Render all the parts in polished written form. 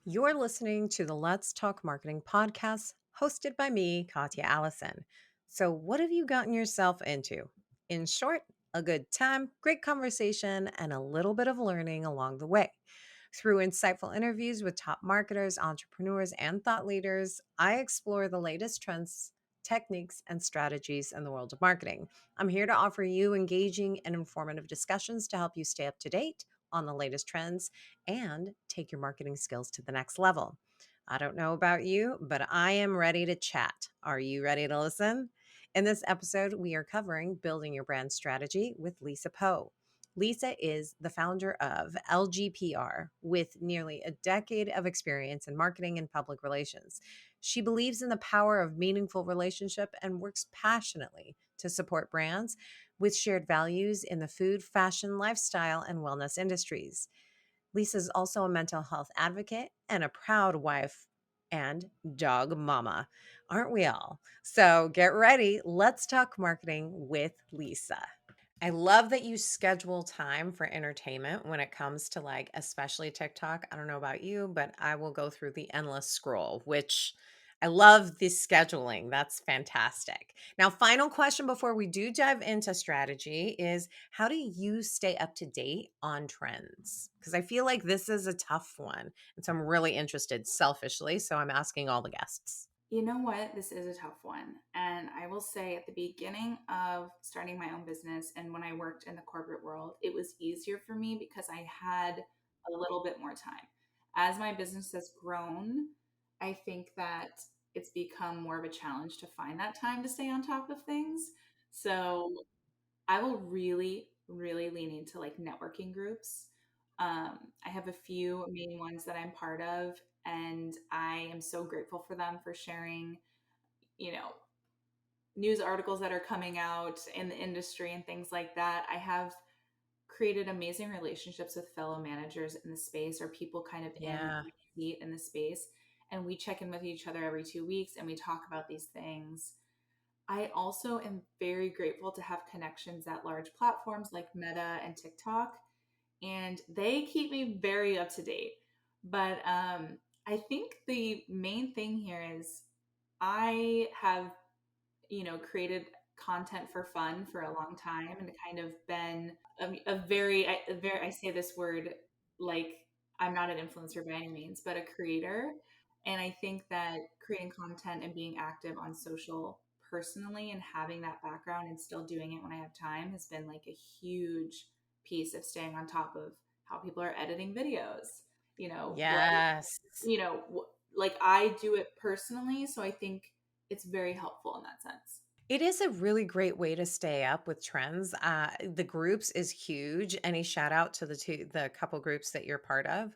You're listening to the Let's Talk Marketing podcast hosted by me, Katya Allison. So, what have you gotten yourself into? In short, a good time, great conversation, and a little bit of learning along the way. Through insightful interviews with top marketers, entrepreneurs, and thought leaders, I explore the latest trends, techniques, and strategies in the world of marketing. I'm here to offer you engaging and informative discussions to help you stay up to date on the latest trends and take your marketing skills to the next level. I don't know about you, but I am ready to chat. Are you ready to listen? In this episode, we are covering building your brand strategy with Lisa Poe. Lisa is the founder of LGPR with nearly a decade of experience in marketing and public relations. She believes in the power of meaningful relationship and works passionately to support brands with shared values in the food, fashion, lifestyle, and wellness industries. Lisa is also a mental health advocate and a proud wife and dog mama. Aren't we all? So get ready. Let's talk marketing with Lisa. I love that you schedule time for entertainment when it comes to like, especially TikTok. I don't know about you, but I will go through the endless scroll, which I love this scheduling. That's fantastic. Now, final question before we do dive into strategy is how do you stay up to date on trends? Because I feel like this is a tough one. And so I'm really interested selfishly. So I'm asking all the guests. You know what? This is a tough one. And I will say at the beginning of starting my own business and when I worked in the corporate world, it was easier for me because I had a little bit more time. As my business has grown, I think that it's become more of a challenge to find that time to stay on top of things. So I will really, really lean into like networking groups. I have a few main ones that I'm part of, and I am so grateful for them for sharing, you know, news articles that are coming out in the industry and things like that. I have created amazing relationships with fellow managers in the space or people kind of in Yeah. my seat in the space. And we check in with each other every 2 weeks and we talk about these things. I also am very grateful to have connections at large platforms like Meta and TikTok, and they keep me very up to date. But I think the main thing here is I have, created content for fun for a long time and kind of been I say this word like I'm not an influencer by any means, but a creator. And I think that creating content and being active on social personally and having that background and still doing it when I have time has been like a huge piece of staying on top of how people are editing videos. You know, what, Yes. like I do it personally. So I think it's very helpful in that sense. It is a really great way to stay up with trends. The groups is huge. Any shout out to the couple groups that you're part of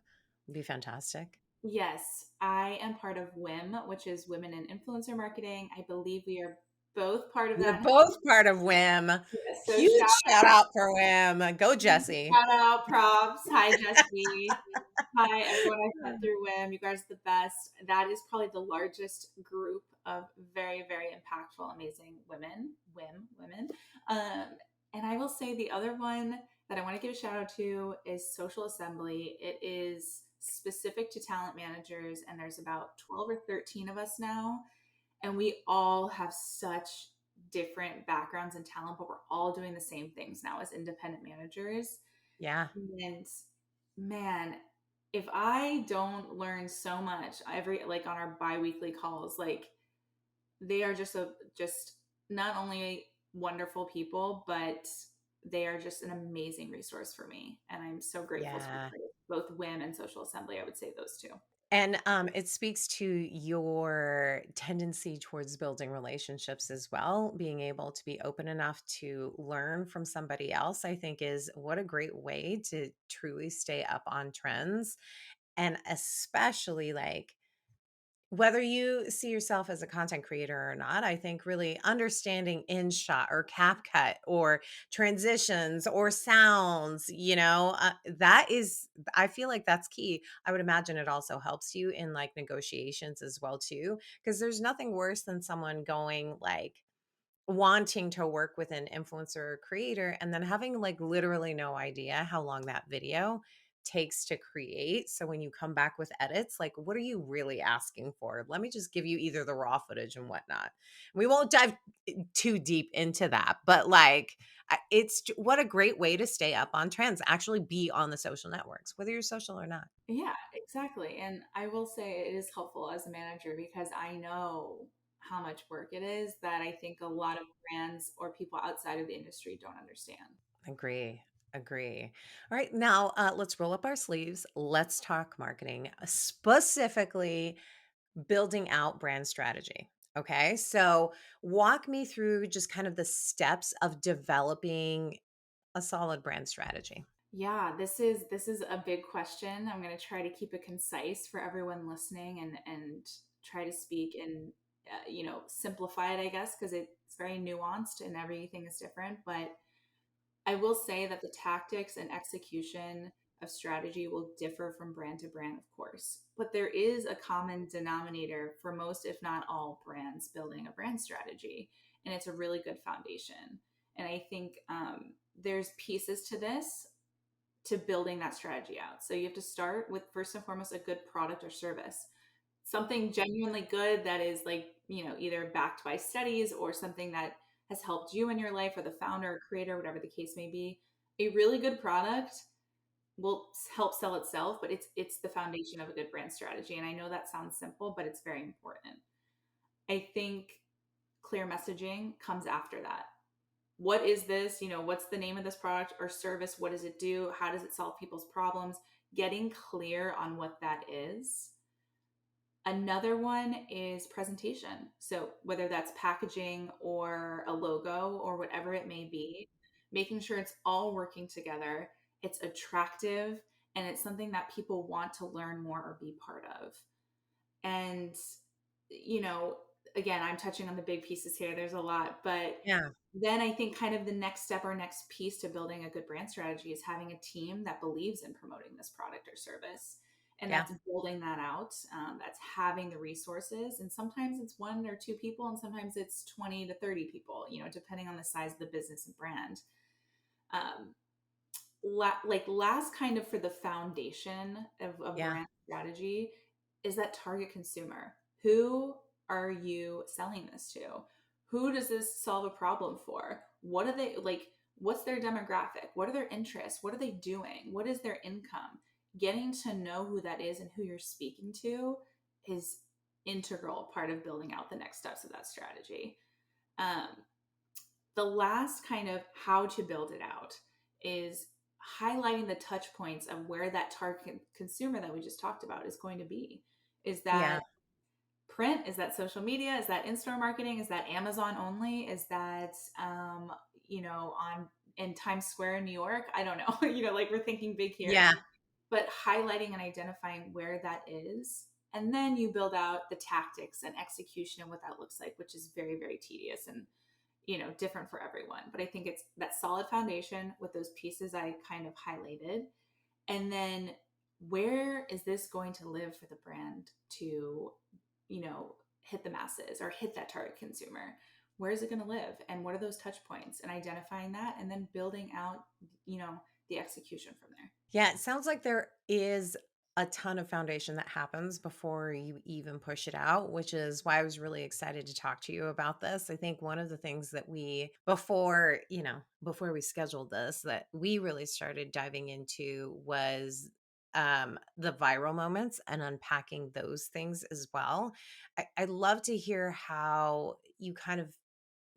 would be fantastic. Yes, I am part of WIM, which is Women in Influencer Marketing. I believe we are both part of We're that. both part of WIM. Yes, so Huge shout out for WIM. Go Jesse. shout out, props. Hi, Jesse. Hi, everyone I've met through WIM. You guys are the best. That is probably the largest group of very, very impactful, amazing women, WIM women. Um, and I will say the other one that I want to give a shout out to is Social Assembly. It is specific to talent managers, and there's about 12 or 13 of us now. And we all have such different backgrounds and talent, but we're all doing the same things now as independent managers. Yeah. And man, if I don't learn so much every like on our biweekly calls, like they are just not only wonderful people, but they are just an amazing resource for me. And I'm so grateful to be Yeah. part of both WIM and Social Assembly. I would say those two. And it speaks to your tendency towards building relationships as well. Being able to be open enough to learn from somebody else, I think, is what a great way to truly stay up on trends. And especially like whether you see yourself as a content creator or not, I think really understanding InShot or CapCut or transitions or sounds, that is, I feel like that's key. I would imagine it also helps you in like negotiations as well too, because there's nothing worse than someone going like wanting to work with an influencer or creator and then having like literally no idea how long that video takes to create. So when you come back with edits, like what are you really asking for? Let me just give you either the raw footage and whatnot. We won't dive too deep into that, but like what a great way to stay up on trends. Actually, be on the social networks, whether you're social or not. Yeah, exactly. And I will say it is helpful as a manager because I know how much work it is that I think a lot of brands or people outside of the industry don't understand. Agree. Agree. All right. Now, let's roll up our sleeves. Let's talk marketing, specifically building out brand strategy. Okay. So, walk me through just kind of the steps of developing a solid brand strategy. Yeah, this is a big question. I'm going to try to keep it concise for everyone listening and try to speak and simplify it, I guess, because it's very nuanced and everything is different. But I will say that the tactics and execution of strategy will differ from brand to brand, of course. But there is a common denominator for most, if not all, brands building a brand strategy. And it's a really good foundation. And I think there's pieces to this to building that strategy out. So you have to start with first and foremost a good product or service. Something genuinely good that is like, either backed by studies or something that has helped you in your life or the founder or creator, whatever the case may be. A really good product will help sell itself, but it's the foundation of a good brand strategy. And I know that sounds simple, but it's very important. I think clear messaging comes after that. What is this? What's the name of this product or service? What does it do? How does it solve people's problems? Getting clear on what that is. Another one is presentation. So, whether that's packaging or a logo or whatever it may be, making sure it's all working together, it's attractive, and it's something that people want to learn more or be part of. And, you know, again, I'm touching on the big pieces here. There's a lot, but Yeah. then I think kind of the next step or next piece to building a good brand strategy is having a team that believes in promoting this product or service. And Yeah. that's building that out. That's having the resources. And sometimes it's one or two people, and sometimes it's 20 to 30 people, depending on the size of the business and brand. Um, like last kind of for the foundation of a Yeah. brand strategy is that target consumer. Who are you selling this to? Who does this solve a problem for? What are they like? What's their demographic? What are their interests? What are they doing? What is their income? Getting to know who that is and who you're speaking to is integral part of building out the next steps of that strategy. um, the last kind of how to build it out is highlighting the touch points of where that target consumer that we just talked about is going to be. Is Yeah. that print? Is that social media? Is that in-store marketing? Is that Amazon only? Is that on in Times Square in New York? I don't know. Like we're thinking big here, Yeah. but highlighting and identifying where that is. And then you build out the tactics and execution and what that looks like, which is very, very tedious and different for everyone. But I think it's that solid foundation with those pieces I kind of highlighted. And then where is this going to live for the brand to, hit the masses or hit that target consumer? Where is it going to live? And what are those touch points? And identifying that and then building out, the execution from there. Yeah, it sounds like there is a ton of foundation that happens before you even push it out, which is why I was really excited to talk to you about this. I think one of the things that before we scheduled this, that we really started diving into was the viral moments and unpacking those things as well. I love to hear how you kind of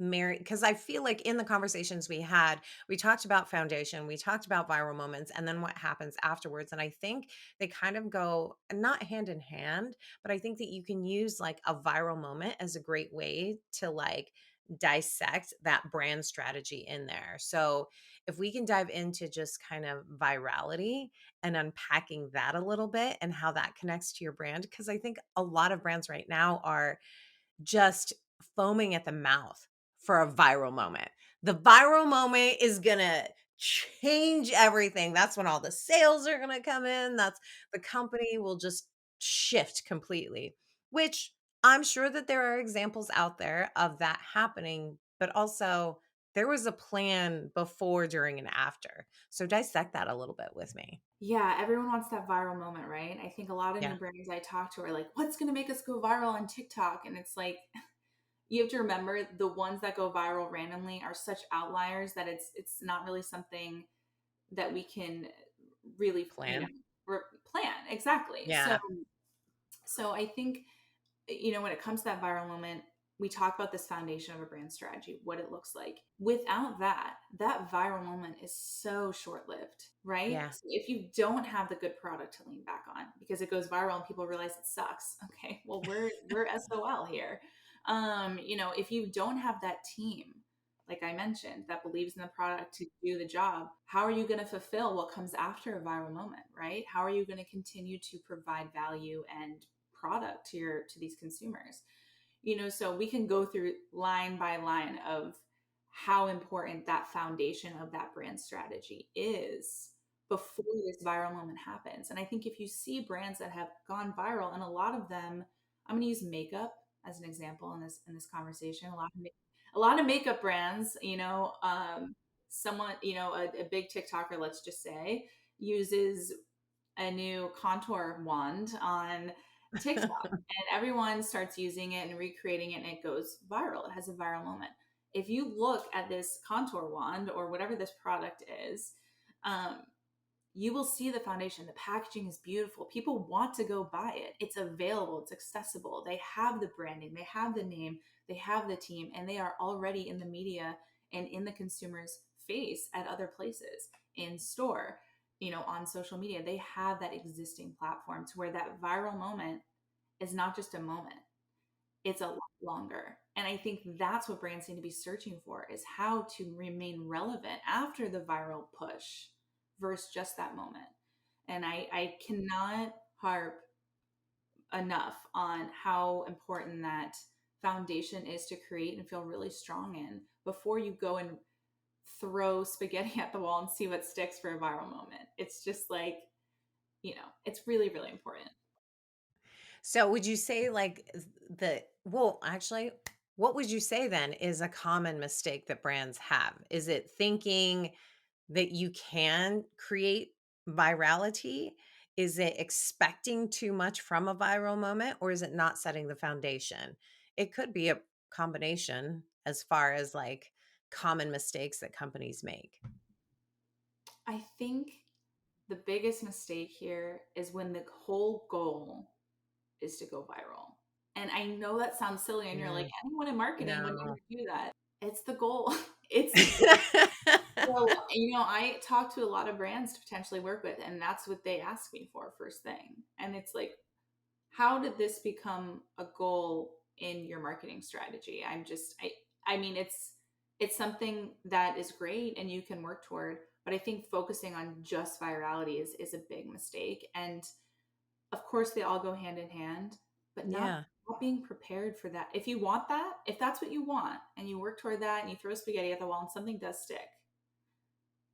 marry, because I feel like in the conversations we had, we talked about foundation, we talked about viral moments, and then what happens afterwards. And I think they kind of go not hand in hand, but I think that you can use like a viral moment as a great way to like dissect that brand strategy in there. So if we can dive into just kind of virality and unpacking that a little bit and how that connects to your brand, because I think a lot of brands right now are just foaming at the mouth for a viral moment. The viral moment is gonna change everything. That's when all the sales are gonna come in. That's the company will just shift completely, which I'm sure that there are examples out there of that happening, but also there was a plan before, during, and after. So dissect that a little bit with me. Yeah, everyone wants that viral moment, right? I think a lot of Yeah, new brands I talk to are like, "What's gonna make us go viral on TikTok?" And it's like, you have to remember the ones that go viral randomly are such outliers that it's not really something that we can really, plan. plan. Exactly. So Yeah, so I think, when it comes to that viral moment, we talk about this foundation of a brand strategy, what it looks like. Without that, that viral moment is so short lived, right? yeah, So if you don't have the good product to lean back on because it goes viral and people realize it sucks, okay, well, we're SOL here. If you don't have that team, like I mentioned, that believes in the product to do the job, how are you going to fulfill what comes after a viral moment, right? How are you going to continue to provide value and product to these consumers? So we can go through line by line of how important that foundation of that brand strategy is before this viral moment happens. And I think if you see brands that have gone viral, and a lot of them, I'm going to use makeup as an example in this conversation. A lot of makeup brands, someone, a big TikToker, let's just say, uses a new contour wand on TikTok, and everyone starts using it and recreating it, and it goes viral. It has a viral moment. If you look at this contour wand or whatever this product is, um, you will see the foundation. The packaging is beautiful. People want to go buy it. It's available, it's accessible. They have the branding, they have the name, they have the team, and they are already in the media and in the consumer's face at other places, in store, on social media. They have that existing platform to where that viral moment is not just a moment, it's a lot longer. And I think that's what brands need to be searching for, is how to remain relevant after the viral push versus just that moment. And I cannot harp enough on how important that foundation is to create and feel really strong in before you go and throw spaghetti at the wall and see what sticks for a viral moment. It's just like, it's really, really important. so would you say like well, actually, what would you say then is a common mistake that brands have? Is it thinking that you can create virality? Is it expecting too much from a viral moment, or is it not setting the foundation? It could be a combination as far as like common mistakes that companies make. I think the biggest mistake here is when the whole goal is to go viral. And I know that sounds silly, and you're like, Mm, anyone in marketing would never no. do that. It's the goal. It's well, I talk to a lot of brands to potentially work with, and that's what they ask me for first thing. And it's like, how did this become a goal in your marketing strategy? I mean, it's something that is great and you can work toward, but I think focusing on just virality is a big mistake. And of course, they all go hand in hand, but Yeah. not being prepared for that. If you want that, if that's what you want, and you work toward that, and you throw spaghetti at the wall, and something does stick,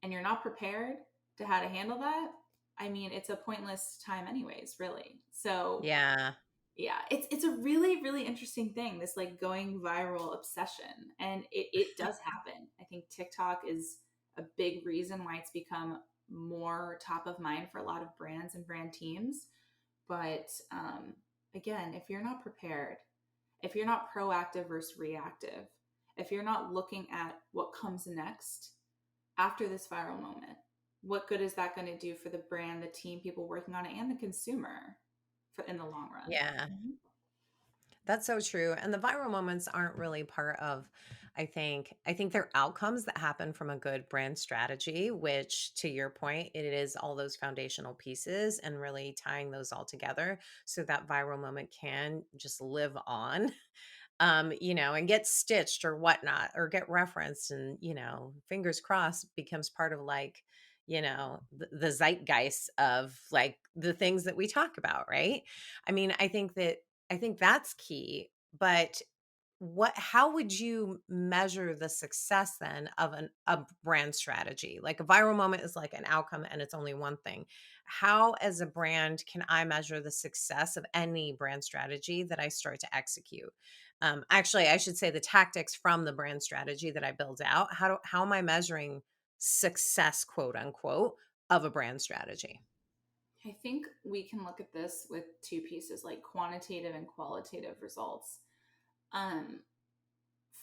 and you're not prepared to how to handle that, I mean, it's a pointless time, anyways. Really. So Yeah. yeah, it's a really, really interesting thing, this like going viral obsession. And it does happen. I think TikTok is a big reason why it's become more top of mind for a lot of brands and brand teams. But again, if you're not prepared, if you're not proactive versus reactive, if you're not looking at what comes next after this viral moment, what good is that going to do for the brand, the team, people working on it, and the consumer in the long run? Yeah. That's so true. And the viral moments aren't really part of, I think they're outcomes that happen from a good brand strategy, which to your point, it is all those foundational pieces and really tying those all together so that viral moment can just live on, and get stitched or whatnot, or get referenced and, fingers crossed becomes part of like, the zeitgeist of like the things that we talk about, right? I mean, I think that's key. But how would you measure the success then of a brand strategy? Like a viral moment is like an outcome and it's only one thing. How as a brand can I measure the success of any brand strategy that I start to execute? Actually, I should say the tactics from the brand strategy that I build out. How am I measuring success, quote unquote, of a brand strategy? I think we can look at this with two pieces, like quantitative and qualitative results. Um,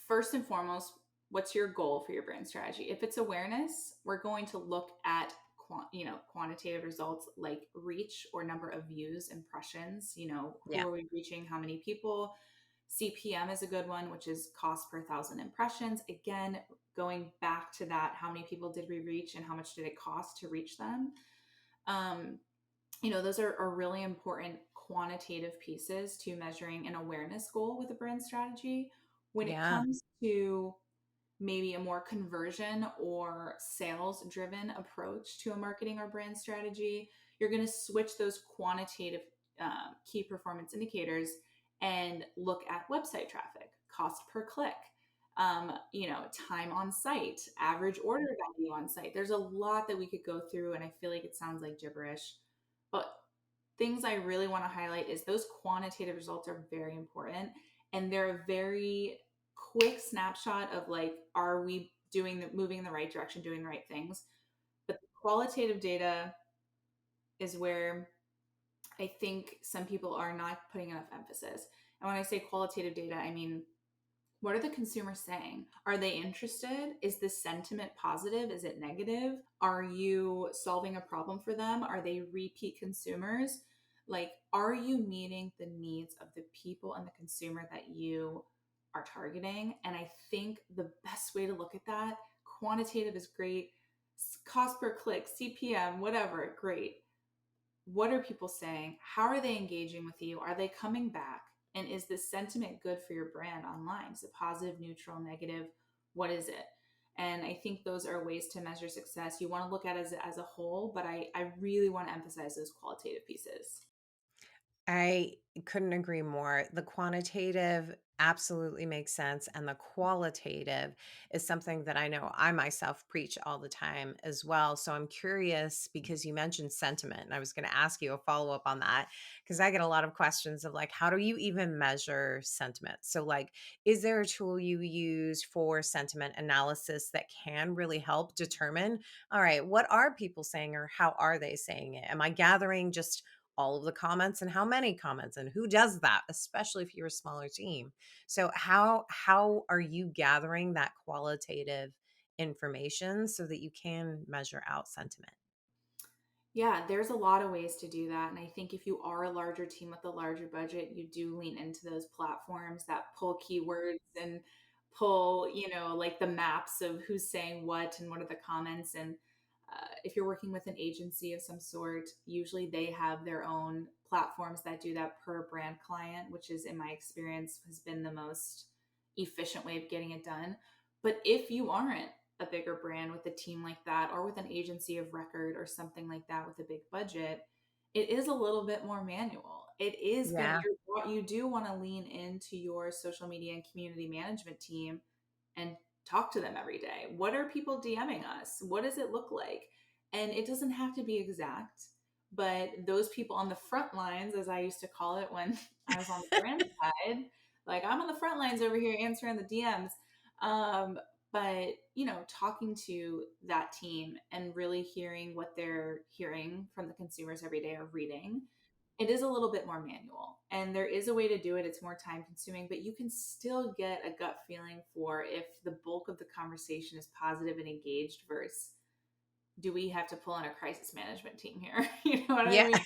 First and foremost, what's your goal for your brand strategy? If it's awareness, we're going to look at quantitative results like reach or number of views, impressions. Who Yeah. are we reaching? How many people? CPM is a good one, which is cost per thousand impressions. Again, going back to that, how many people did we reach and how much did it cost to reach them? Um, those are really important quantitative pieces to measuring an awareness goal with a brand strategy. When it Yeah. comes to maybe a more conversion or sales driven approach to a marketing or brand strategy, you're going to switch those quantitative key performance indicators and look at website traffic, cost per click, time on site, average order value on site. There's a lot that we could go through, and I feel like it sounds like gibberish, but things I really want to highlight is those quantitative results are very important, and they're a very quick snapshot of like, are we moving in the right direction, doing the right things? But the qualitative data is where I think some people are not putting enough emphasis. And when I say qualitative data, I mean, what are the consumers saying? Are they interested? Is the sentiment positive? Is it negative? Are you solving a problem for them? Are they repeat consumers? Like, are you meeting the needs of the people and the consumer that you are targeting? And I think the best way to look at that, quantitative is great, cost per click, CPM, whatever, great. What are people saying? How are they engaging with you? Are they coming back? And is this sentiment good for your brand online? Is it positive, neutral, negative? What is it? And I think those are ways to measure success. You want to look at it as a whole, but I really want to emphasize those qualitative pieces. I couldn't agree more. The quantitative absolutely makes sense. And the qualitative is something that I know I myself preach all the time as well. So I'm curious because you mentioned sentiment, and I was going to ask you a follow up on that because I get a lot of questions of like, how do you even measure sentiment? So, like, is there a tool you use for sentiment analysis that can really help determine, all right, what are people saying or how are they saying it? Am I gathering just all of the comments and how many comments and who does that, especially if you're a smaller team? So how are you gathering that qualitative information so that you can measure out sentiment? Yeah, there's a lot of ways to do that. And I think if you are a larger team with a larger budget, you do lean into those platforms that pull keywords and pull, like the maps of who's saying what and what are the comments. And if you're working with an agency of some sort, usually they have their own platforms that do that per brand client, which is, in my experience, has been the most efficient way of getting it done. But if you aren't a bigger brand with a team like that, or with an agency of record or something like that with a big budget, it is a little bit more manual. It is going Yeah. to, you do want to lean into your social media and community management team and talk to them every day. What are people DMing us? What does it look like? And it doesn't have to be exact, but those people on the front lines, as I used to call it when I was on the brand side, like, I'm on the front lines over here answering the DMs. Um, but talking to that team and really hearing what they're hearing from the consumers every day or reading, it is a little bit more manual, and there is a way to do it. It's more time consuming, but you can still get a gut feeling for if the bulk of the conversation is positive and engaged versus, do we have to pull in a crisis management team here? You know what I Yeah. mean?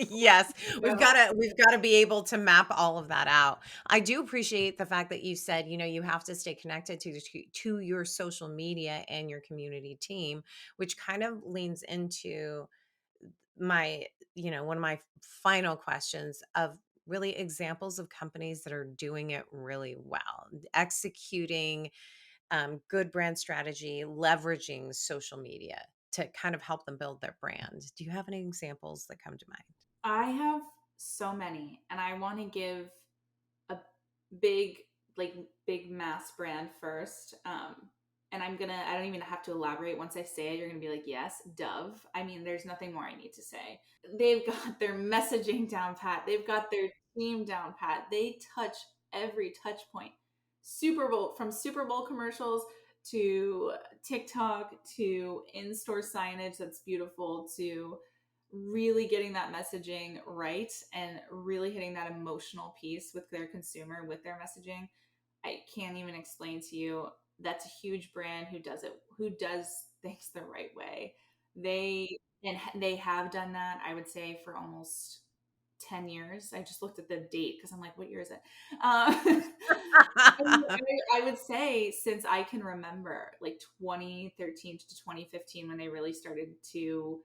Yes, So we've gotta be able to map all of that out. I do appreciate the fact that you said, you have to stay connected to your social media and your community team, which kind of leans into my, one of my final questions of really examples of companies that are doing it really well, executing good brand strategy, leveraging social media to kind of help them build their brand. Do you have any examples that come to mind? I have so many, and I want to give a big like big mass brand first. And I don't even have to elaborate. Once I say it, you're going to be like, yes, Dove. I mean, there's nothing more I need to say. They've got their messaging down pat. They've got their team down pat. They touch every touch point. Super Bowl, from Super Bowl commercials to TikTok to in-store signage that's beautiful to really getting that messaging right and really hitting that emotional piece with their consumer with their messaging. I can't even explain to you. That's a huge brand who does things the right way. They have done that, I would say, for almost 10 years. I just looked at the date because I'm like, what year is it? I would say since I can remember, like 2013 to 2015, when they really started to,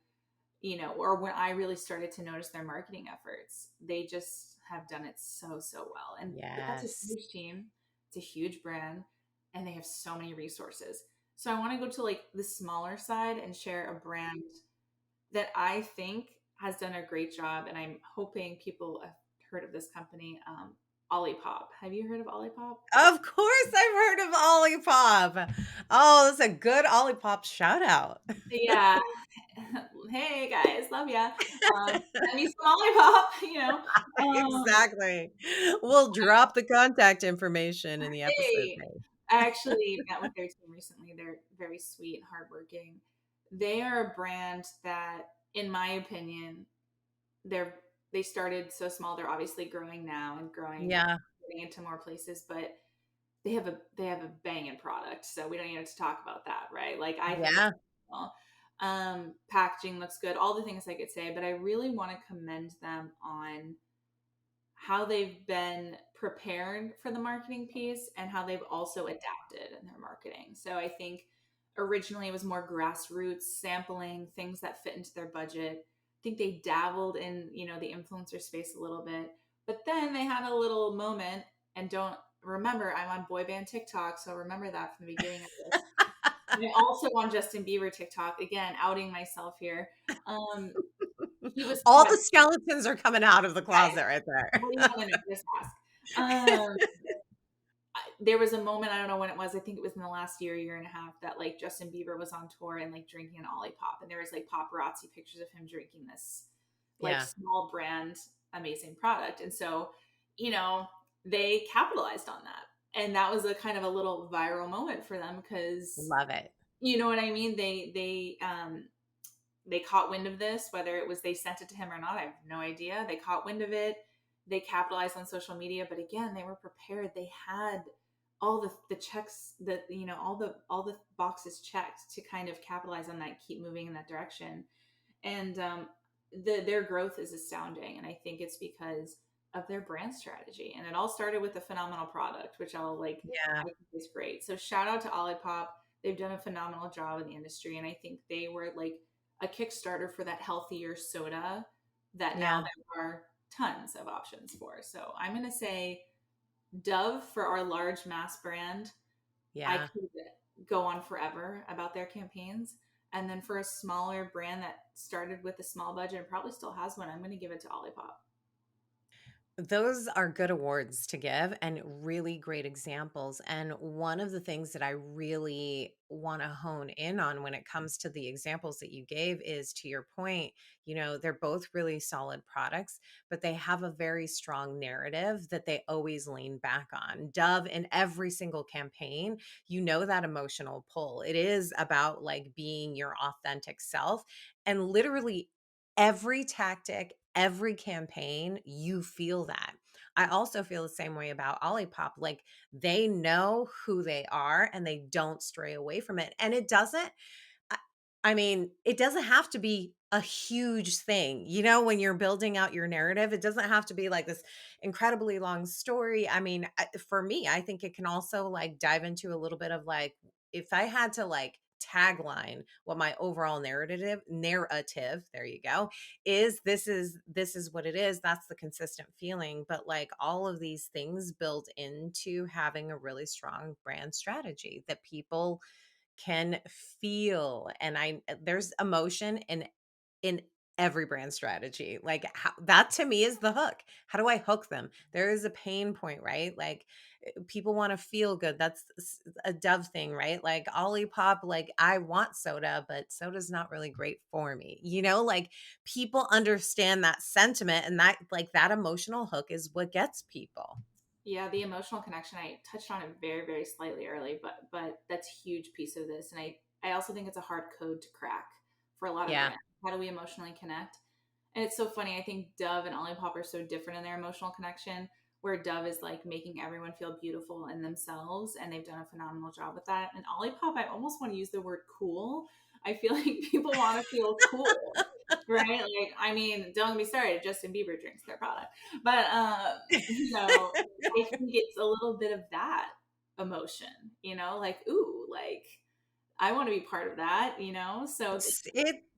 or when I really started to notice their marketing efforts, they just have done it so, so well. And that's a Yes. huge team, it's a huge brand, and they have so many resources. So I want to go to like the smaller side and share a brand that I think has done a great job. And I'm hoping people have heard of this company, Olipop. Have you heard of Olipop? Of course, I've heard of Olipop. Oh, that's a good Olipop shout out. Yeah. Hey guys, love ya. Send me some Olipop, Um, Exactly. We'll drop the contact information in the episode hey, page. I actually met with their team recently. They're very sweet and hardworking. They are a brand that, in my opinion, they're they started so small. They're obviously growing now and growing, Yeah. getting into more places, but they have a banging product. So we don't even have to talk about that, right? Like I think it's Yeah. phenomenal. Packaging looks good, all the things I could say, but I really want to commend them on how they've been prepared for the marketing piece and how they've also adapted in their marketing. So I think originally it was more grassroots sampling things that fit into their budget. I think they dabbled in, the influencer space a little bit, but then they had a little moment, and don't remember I'm on boy band TikTok, so remember that from the beginning of this. I'm also on Justin Bieber TikTok, again, outing myself here. Um, he was All what? the skeletons are coming out of the Okay, closet right there. what do you want to know? Just ask. Um, there was a moment, I don't know when it was, I think it was in the last year and a half, that like Justin Bieber was on tour and like drinking an Olipop, and there was like paparazzi pictures of him drinking this like Yeah. small brand amazing product. And so, you know, they capitalized on that. And that was a kind of a little viral moment for them because, Love it. you know what I mean? They caught wind of this, whether it was they sent it to him or not, I have no idea. They caught wind of it. They capitalized on social media, but again, they were prepared. They had all the checks, that all the boxes checked to kind of capitalize on that, keep moving in that direction. And their growth is astounding, and I think it's because of their brand strategy. And it all started with a phenomenal product, which Yeah. I think is great. So shout out to Olipop. They've done a phenomenal job in the industry, and I think they were like a Kickstarter for that healthier soda that now Yeah. there are tons of options for. So I'm going to say Dove for our large mass brand. I Yeah. could go on forever about their campaigns. And then for a smaller brand that started with a small budget and probably still has one, I'm going to give it to Olipop. Those are good awards to give and really great examples. And one of the things that I really want to hone in on when it comes to the examples that you gave is, to your point, they're both really solid products, but they have a very strong narrative that they always lean back on. Dove, in every single campaign, that emotional pull. It is about like being your authentic self, and literally every tactic, every campaign, you feel that. I also feel the same way about Olipop. Like, they know who they are and they don't stray away from it. And it doesn't, I I mean, it doesn't have to be a huge thing. When you're building out your narrative, it doesn't have to be like this incredibly long story. I mean, for me, I think it can also like dive into a little bit of like, if I had to like tagline what my overall narrative, there you go, this is what it is. That's the consistent feeling. But like all of these things build into having a really strong brand strategy that people can feel. And there's emotion in every brand strategy. Like that to me is the hook. How do I hook them? There is a pain point, right? Like people want to feel good. That's a Dove thing, right? Like Olipop, like I want soda, but soda's not really great for me. Like people understand that sentiment, and that like that emotional hook is what gets people. Yeah, the emotional connection, I touched on it very, very slightly early, but that's a huge piece of this. And I also think it's a hard code to crack for a lot of Yeah. brands. How do we emotionally connect? And it's so funny. I think Dove and Olipop are so different in their emotional connection, where Dove is like making everyone feel beautiful in themselves, and they've done a phenomenal job with that. And Olipop, I almost want to use the word cool. I feel like people want to feel cool, right? Like, I mean, don't get me started. Justin Bieber drinks their product, but I think it's a little bit of that emotion, like, ooh, like I want to be part of that, So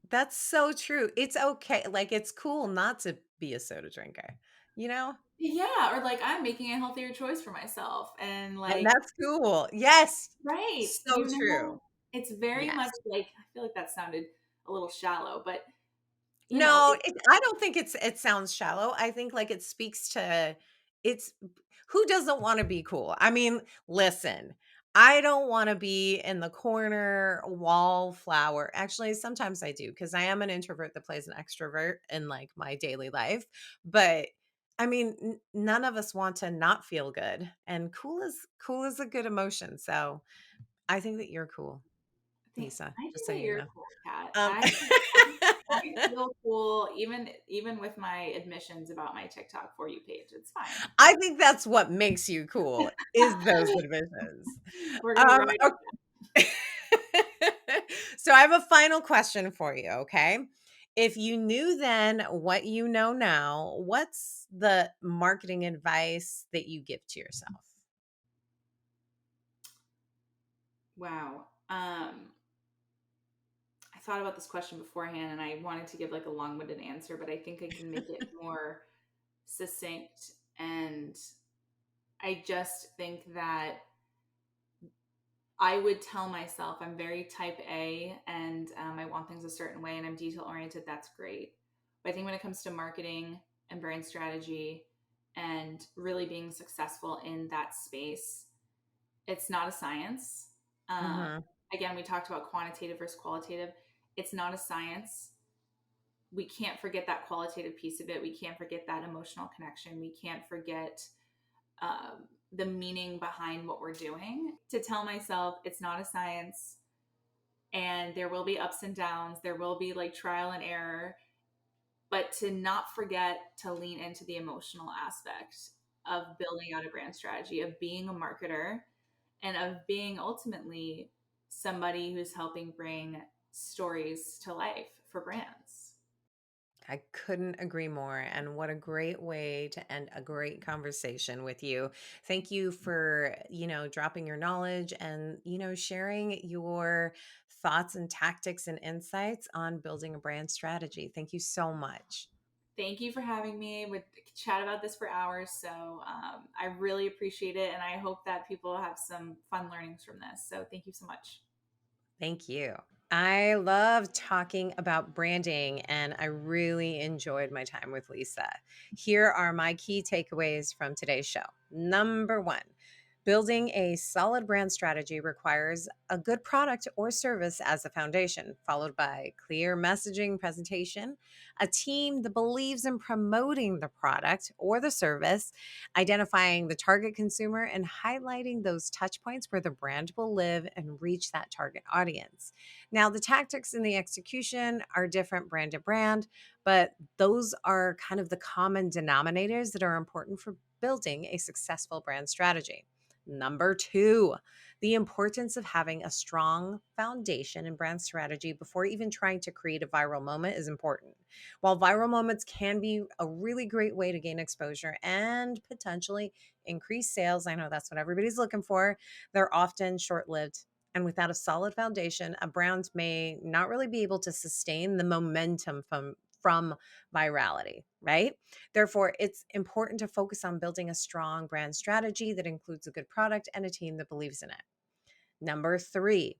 That's so true. It's okay. Like it's cool not to be a soda drinker, you know? yeah, or like I'm making a healthier choice for myself. And And like, that's cool. Yes. right, So true. it's very much Yes. like, I feel like that sounded a little shallow, but No, I don't think it sounds shallow. I think like it speaks to it's who doesn't want to be cool? I mean, listen, I don't want to be in the corner wallflower. Actually, sometimes I do because I am an introvert that plays an extrovert in like my daily life. But I mean, none of us want to not feel good. And cool is a good emotion. So I think that you're cool, Lisa, I just think so that you you're know. cool, Kat. Um, I feel cool even with my admissions about my TikTok for you page. It's fine. I think that's what makes you cool is those divisions. We're gonna ride it. Ok So I have a final question for you, okay? If you knew then what you know now, what's the marketing advice that you give to yourself? Wow. I thought about this question beforehand and I wanted to give like a long-winded answer, but I think I can make it more succinct. And I just think that I would tell myself I'm very type A, and I want things a certain way, and I'm detail oriented. That's great. But I think when it comes to marketing and brand strategy and really being successful in that space, it's not a science. Um, Mhm. Again, we talked about quantitative versus qualitative. It's not a science. We can't forget that qualitative piece of it. We can't forget that emotional connection. We can't forget the meaning behind what we're doing. To tell myself it's not a science, and there will be ups and downs, there will be like trial and error, but to not forget to lean into the emotional aspect of building out a brand strategy, of being a marketer, and of being ultimately somebody who's helping bring stories to life for brands. I couldn't agree more. And what a great way to end a great conversation with you. Thank you for, dropping your knowledge and, sharing your thoughts and tactics and insights on building a brand strategy. Thank you so much. Thank you for having me. Would chat about this for hours, so I really appreciate it, and I hope that people have some fun learnings from this. So thank you so much. Thank you. I love talking about branding and I really enjoyed my time with Lisa. Here are my key takeaways from today's show. Number one, building a solid brand strategy requires a good product or service as a foundation, followed by clear messaging presentation, a team that believes in promoting the product or the service, identifying the target consumer, and highlighting those touch points where the brand will live and reach that target audience. Now, the tactics and the execution are different brand to brand, but those are kind of the common denominators that are important for building a successful brand strategy. Number two, the importance of having a strong foundation in brand strategy before even trying to create a viral moment is important. While viral moments can be a really great way to gain exposure and potentially increase sales, I know that's what everybody's looking for, they're often short lived. And without a solid foundation, a brand may not really be able to sustain the momentum from virality, right? Therefore, it's important to focus on building a strong brand strategy that includes a good product and a team that believes in it. Number three,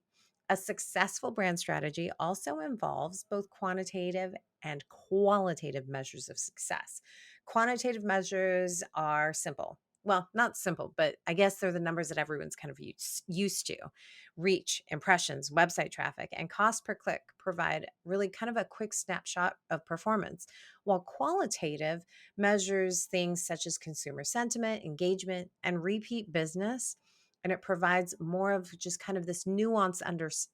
a successful brand strategy also involves both quantitative and qualitative measures of success. Quantitative measures are simple. Well, not simple, but I guess they're the numbers that everyone's kind of used to. Reach, impressions, website traffic, and cost per click provide really kind of a quick snapshot of performance, while qualitative measures things such as consumer sentiment, engagement, and repeat business. And it provides more of just kind of this nuanced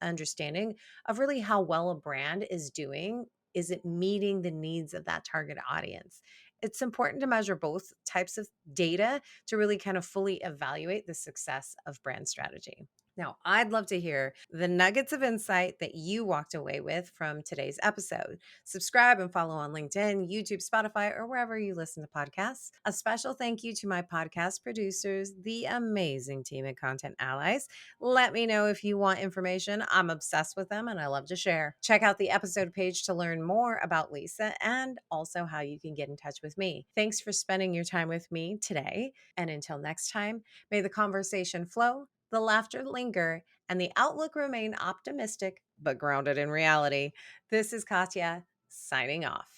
understanding of really how well a brand is doing. Is it meeting the needs of that target audience? It's important to measure both types of data to really kind of fully evaluate the success of brand strategy. Now, I'd love to hear the nuggets of insight that you walked away with from today's episode. Subscribe and follow on LinkedIn, YouTube, Spotify, or wherever you listen to podcasts. A special thank you to my podcast producers, the amazing team at Content Allies. Let me know if you want information. I'm obsessed with them and I love to share. Check out the episode page to learn more about Lisa and also how you can get in touch with me. Thanks for spending your time with me today. And until next time, may the conversation flow, the laughter linger, and the outlook remain optimistic but grounded in reality. This is Katya signing off.